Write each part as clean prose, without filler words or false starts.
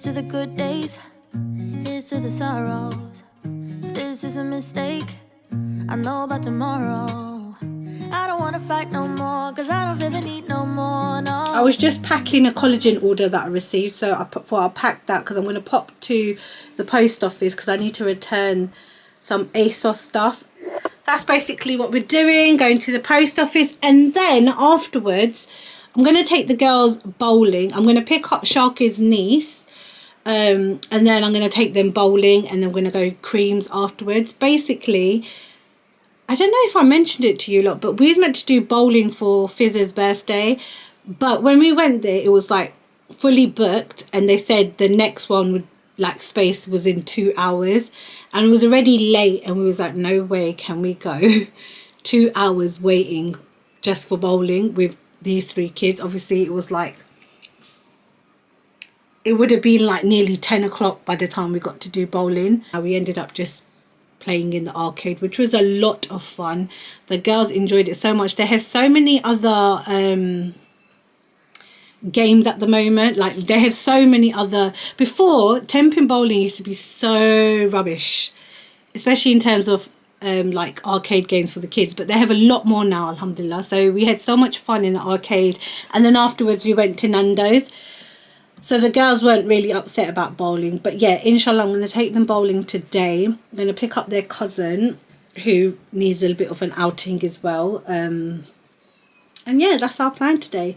to the good days, here's to the sorrows. If this is a mistake, I know about tomorrow. I don't wanna fight no more, cause I don't feel the need no more, no. I was just packing a collagen order that I received, so I'll pack that because I'm going to pop to the post office because I need to return some ASOS stuff. That's basically what we're doing, going to the post office, and then afterwards I'm going to take the girls bowling. I'm going to pick up Sharky's niece, and then I'm going to take them bowling, and then we're going to go creams afterwards. Basically, I don't know if I mentioned it to you lot, but we was meant to do bowling for Fizz's birthday, but when we went there it was like fully booked, and they said the next one would, like, space was in 2 hours, and it was already late, and we was like, no way can we go 2 hours waiting just for bowling with these 3 kids. Obviously it was like, it would have been like nearly 10 o'clock by the time we got to do bowling. We ended up just playing in the arcade, which was a lot of fun. The girls enjoyed it so much. They have so many other games at the moment. Like, they have so many other... Before, 10-pin bowling used to be so rubbish, especially in terms of like arcade games for the kids, but they have a lot more now, alhamdulillah. So we had so much fun in the arcade, and then afterwards we went to Nando's. So the girls weren't really upset about bowling. But yeah, inshallah, I'm going to take them bowling today. I'm going to pick up their cousin who needs a bit of an outing as well. And yeah, that's our plan today.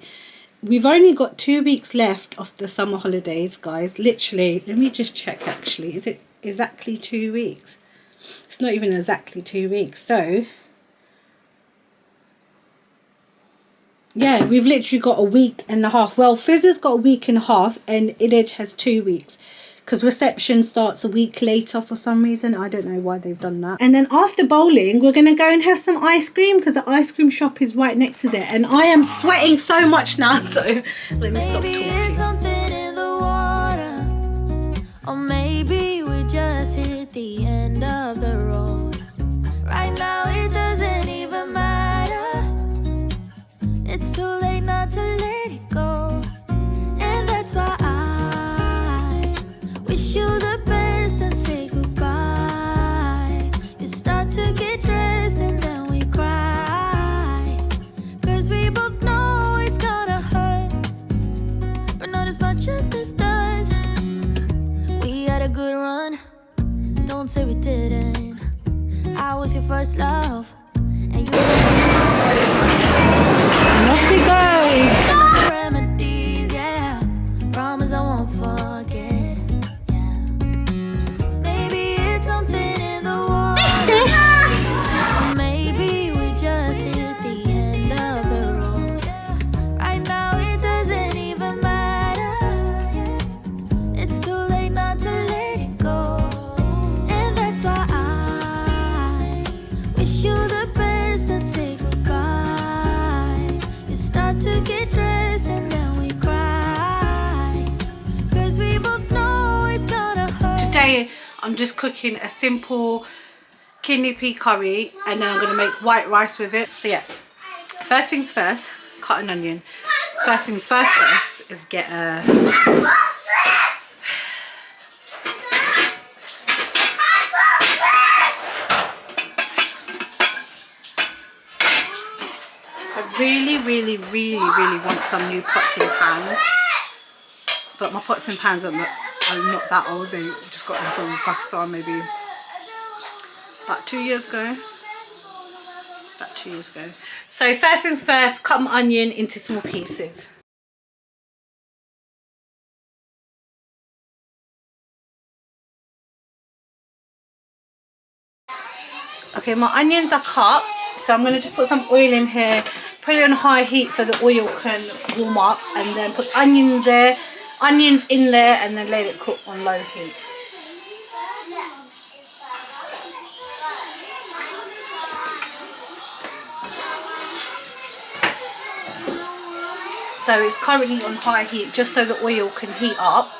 We've only got 2 weeks left of the summer holidays, guys. Literally, let me just check actually. Is it exactly 2 weeks? It's not even exactly 2 weeks. So yeah, we've literally got a week and a half. Well, Fizz has got a week and a half, and Idij has 2 weeks, because reception starts a week later for some reason. I don't know why they've done that. And then after bowling, we're going to go and have some ice cream, because the ice cream shop is right next to there. And I am sweating so much now, so let me stop talking. It's something in the water, or maybe we just hit the end of the road. Right now it doesn't even matter. It's too late not to let it go, and that's why I wish you the best and say goodbye. You start to get dressed and then we cry, cause we both know it's gonna hurt, but not as much as this does. We had a good run, don't say we didn't. I was your first love, and you off we go. Remedies, yeah. Promise I won't forget. Yeah. Maybe it's something in the water. Maybe we just hit the end of the road. Right now it doesn't even matter. It's too late not to let it go, and that's why I wish you the best and say to get dressed and then we cry, cause we both know it's gonna hurt. Today I'm just cooking a simple kidney pea curry, and then I'm gonna make white rice with it. So yeah, first things first, cut an onion. First things first is get a really want some new pots and pans, but my pots and pans are not that old. They just got them from Pakistan maybe about 2 years ago. So first things first, cut my onion into small pieces. Okay, my onions are cut, so I'm going to just put some oil in here, put it on high heat so the oil can warm up, and then put onions in there, and then let it cook on low heat. So it's currently on high heat just so the oil can heat up,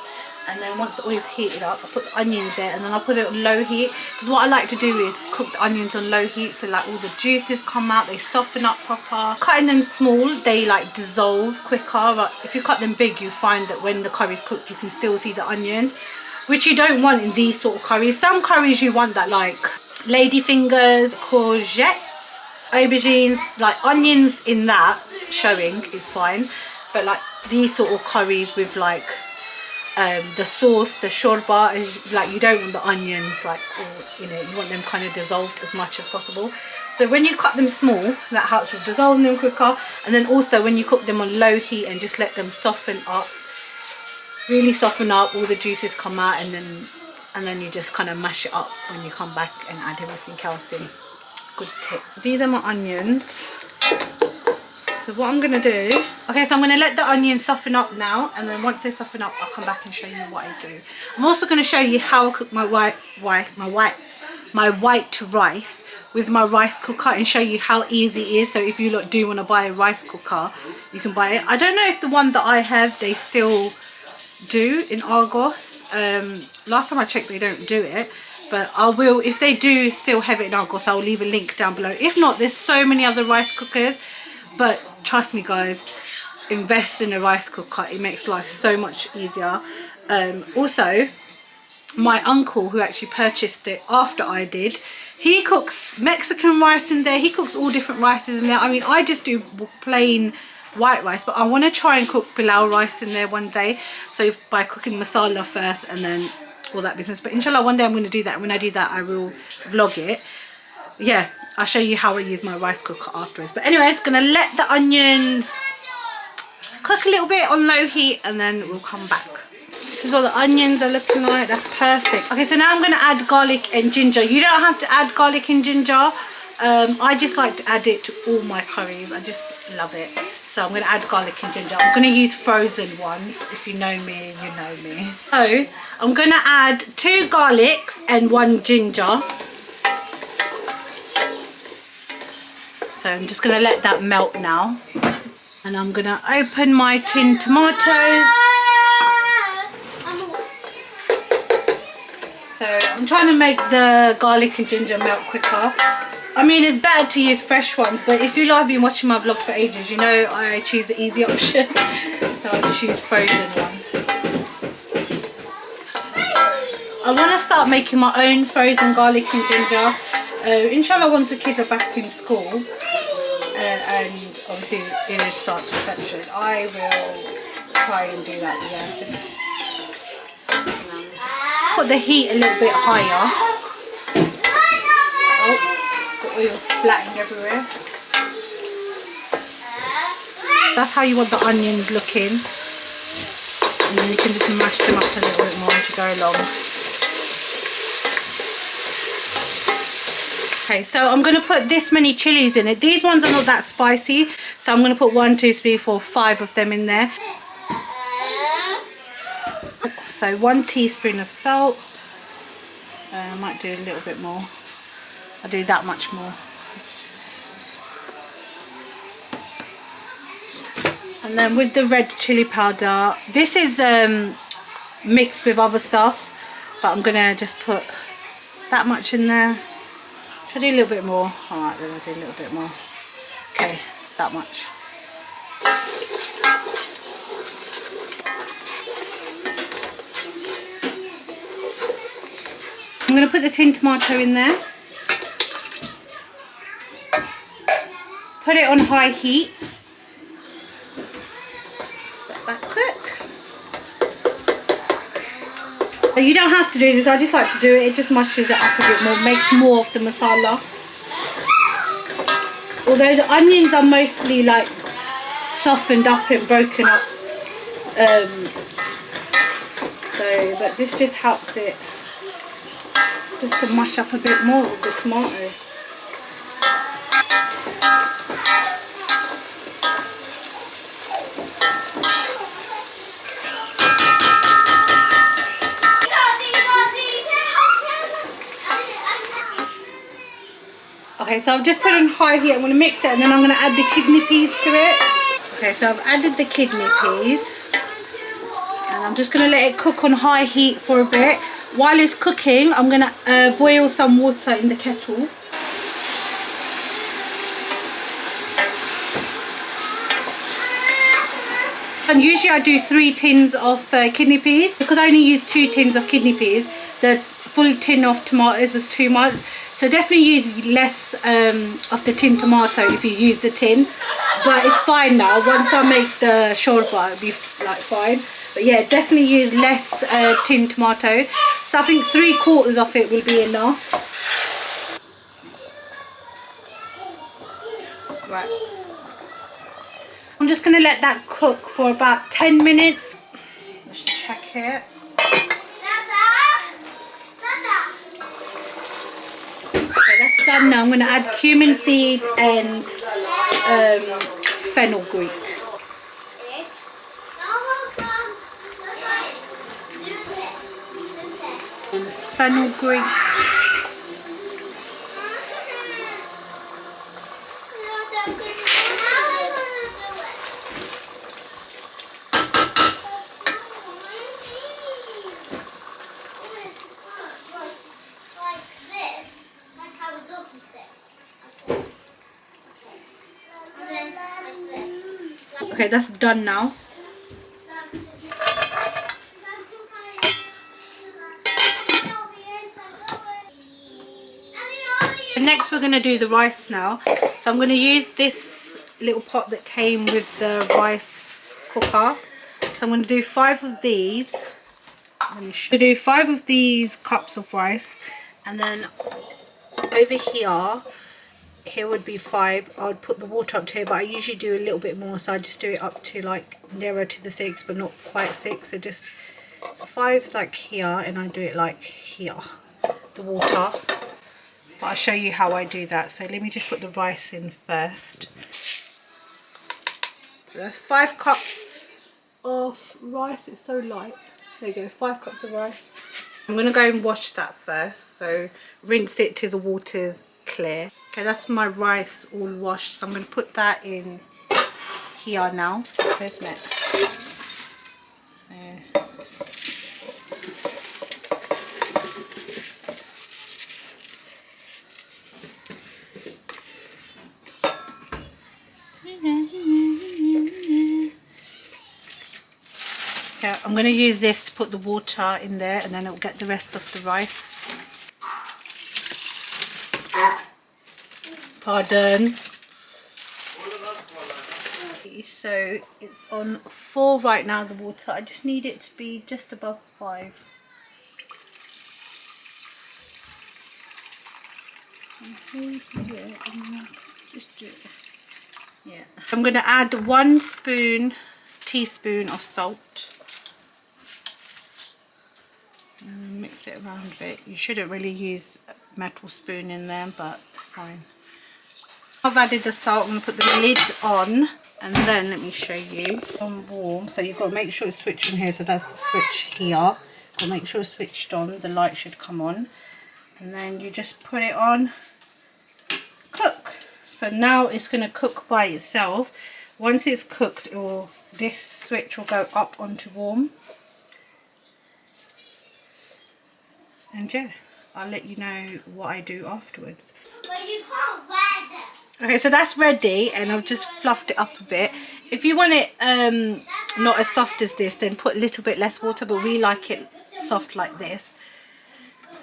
And then once the oil's heated up, I put the onions there, and then I put it on low heat, because what I like to do is cook the onions on low heat, so like all the juices come out, they soften up proper. Cutting them small, they like dissolve quicker, but if you cut them big, you find that when the curry's cooked, you can still see the onions, which you don't want in these sort of curries. Some curries you want that, like ladyfingers, courgettes, aubergines, like onions in that showing is fine, but like these sort of curries with like the sauce, the shorba, like you don't want the onions like, or, you know, you want them kind of dissolved as much as possible. So when you cut them small, that helps with dissolving them quicker. And then also when you cook them on low heat and just let them soften up, really soften up, all the juices come out, and then you just kind of mash it up when you come back and add everything else in. Good tip. These are my onions. So what I'm going to do, okay, so I'm going to let the onions soften up now, and then once they soften up, I'll come back and show you what I do. I'm also going to show you how I cook my white rice with my rice cooker, and show you how easy it is. So if you do want to buy a rice cooker, you can buy it. I don't know if the one that I have, they still do in Argos. Last time I checked, they don't do it, but I will, if they do still have it in Argos, I'll leave a link down below. If not, there's so many other rice cookers. But trust me guys, invest in a rice cooker, it makes life so much easier. Also, my uncle, who actually purchased it after I did, he cooks Mexican rice in there, he cooks all different rices in there. I mean, I just do plain white rice, but I want to try and cook pilau rice in there one day, so by cooking masala first and then all that business. But inshallah one day I'm going to do that. When I do that, I will vlog it. Yeah, I'll show you how I use my rice cooker afterwards. But anyways, gonna let the onions cook a little bit on low heat, and then we'll come back. This is what the onions are looking like. That's perfect. Okay, so now I'm gonna add garlic and ginger. You don't have to add garlic and ginger. I just like to add it to all my curries. I just love it. So I'm gonna add garlic and ginger. I'm gonna use frozen ones. If you know me, you know me. So I'm gonna add 2 garlics and 1 ginger. So I'm just going to let that melt now. And I'm going to open my tinned tomatoes. So I'm trying to make the garlic and ginger melt quicker. I mean, it's better to use fresh ones, but if you lot have been watching my vlogs for ages, you know I choose the easy option. So I just use frozen one. I want to start making my own frozen garlic and ginger. Inshallah, once the kids are back in school, and obviously it starts reception, I will try and do that. Yeah, just put the heat a little bit higher. Oh, the oil splatting everywhere. That's how you want the onions looking, and then you can just mash them up a little bit more as you go along. Okay, so I'm going to put this many chilies in it. These ones are not that spicy, so I'm going to put 1, 2, 3, 4, 5 of them in there. So 1 teaspoon of salt. I might do a little bit more. I'll do that much more. And then with the red chili powder, this is mixed with other stuff, but I'm going to just put that much in there. Should I do a little bit more? Alright, then I'll do a little bit more. Okay, that much. I'm going to put the tinned tomato in there. Put it on high heat. Let that cook. You don't have to do this, I just like to do it. It just mushes it up a bit more, makes more of the masala. Although the onions are mostly like softened up and broken up. But this just helps it just to mash up a bit more with the tomato. Okay, so I've just put it on high heat. I'm going to mix it, and then I'm going to add the kidney peas to it. Okay, so I've added the kidney peas, and I'm just going to let it cook on high heat for a bit. While it's cooking, I'm going to boil some water in the kettle. And usually I do 3 tins of kidney peas. Because I only use 2 tins of kidney peas, the full tin of tomatoes was too much. So definitely use less of the tin tomato if you use the tin. But it's fine now. Once I make the shorba, it'll be like fine. But yeah, definitely use less tin tomato. So I think 3/4 of it will be enough. Right. I'm just going to let that cook for about 10 minutes. Let's check it. Okay, that's done now. I'm going to add cumin seed and fenugreek. Fenugreek. Okay, that's done now. And next we're going to do the rice now. So I'm going to use this little pot that came with the rice cooker. So I'm going to do 5 of these. Let me show you. Do 5 of these cups of rice, and then over here would be 5. I would put the water up to here, but I usually do a little bit more, so I just do it up to like nearer to the 6 but not quite 6. So just, so 5's like here, and I do it like here, the water. But I'll show you how I do that. So let me just put the rice in first. So that's 5 cups of rice. It's so light. There you go, 5 cups of rice. I'm going to go and wash that first. So rinse it till the water's clear. Okay, that's my rice all washed. So I'm going to put that in here now. Where's next? There. Okay, I'm going to use this to put the water in there, and then it will get the rest of the rice. Pardon. So it's on 4 right now, the water. I just need it to be just above 5. Just do it. Yeah. I'm going to add 1 teaspoon of salt. And mix it around a bit. You shouldn't really use a metal spoon in there, but it's fine. I've added the salt. I'm going to put the lid on, and then let me show you. On warm, so you've got to make sure it's switched on here. So that's the switch here. Got to make sure it's switched on. The light should come on, and then you just put it on. Cook. So now it's going to cook by itself. Once it's cooked, this switch will go up onto warm. And yeah, I'll let you know what I do afterwards. But you can't wear them. Okay, so that's ready, and I've just fluffed it up a bit. If you want it not as soft as this, then put a little bit less water, but we like it soft like this.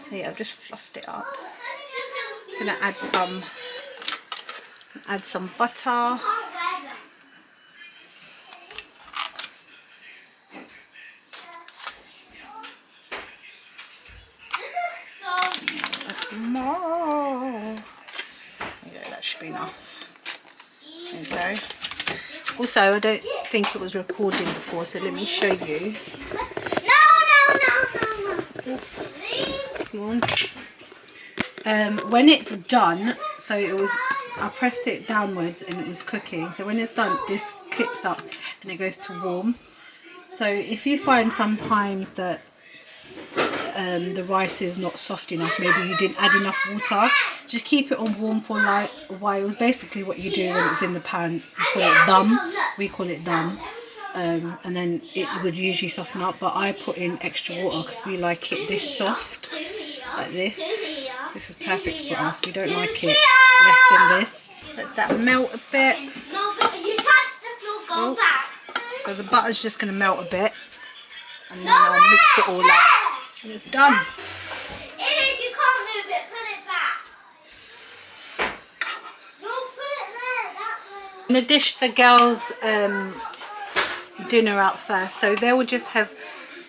So yeah, I've just fluffed it up. I'm gonna add some butter. More. Yeah, that should be enough. There you go. Also, I don't think it was recording before, so let me show you. No. Come on. When it's done, so I pressed it downwards and it was cooking. So when it's done, this clips up and it goes to warm. So if you find sometimes that the rice is not soft enough, maybe you didn't add enough water, just keep it on warm for like a while. Basically what you do when it's in the pan, you call it dum, we call it dum. and then it would usually soften up, but I put in extra water because we like it this soft, like this. This is perfect for us. We don't like it less than this. Let that melt a bit. No, but you touch the floor, go back. So the butter's just going to melt a bit, and then I'll mix it all up, and it's done. If you can't move it, put it back. No, put it there. That's where. I'm going to dish the girls' dinner out first, so they will just have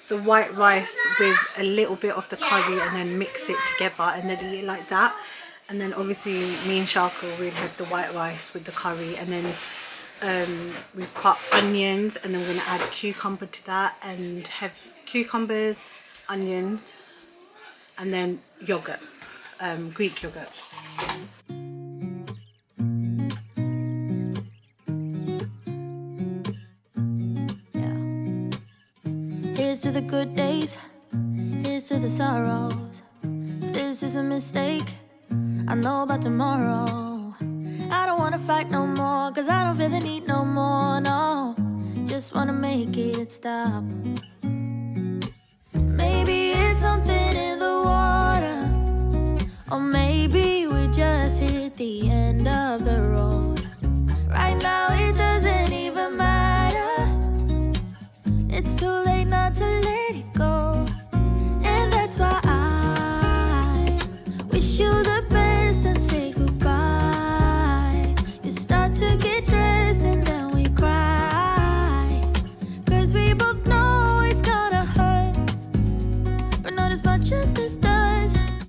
the white rice with a little bit of the curry and then mix it together and then eat it like that. And then obviously me and Sharka will have the white rice with the curry, and then we've cut onions, and then we're going to add cucumber to that and have cucumbers, onions, and then yogurt, Greek yogurt. Here's to the good days, here's to the sorrows. If this is a mistake, I know about tomorrow. I don't wanna fight no more, cause I don't feel the need no more, no. Just wanna make it stop. Maybe it's something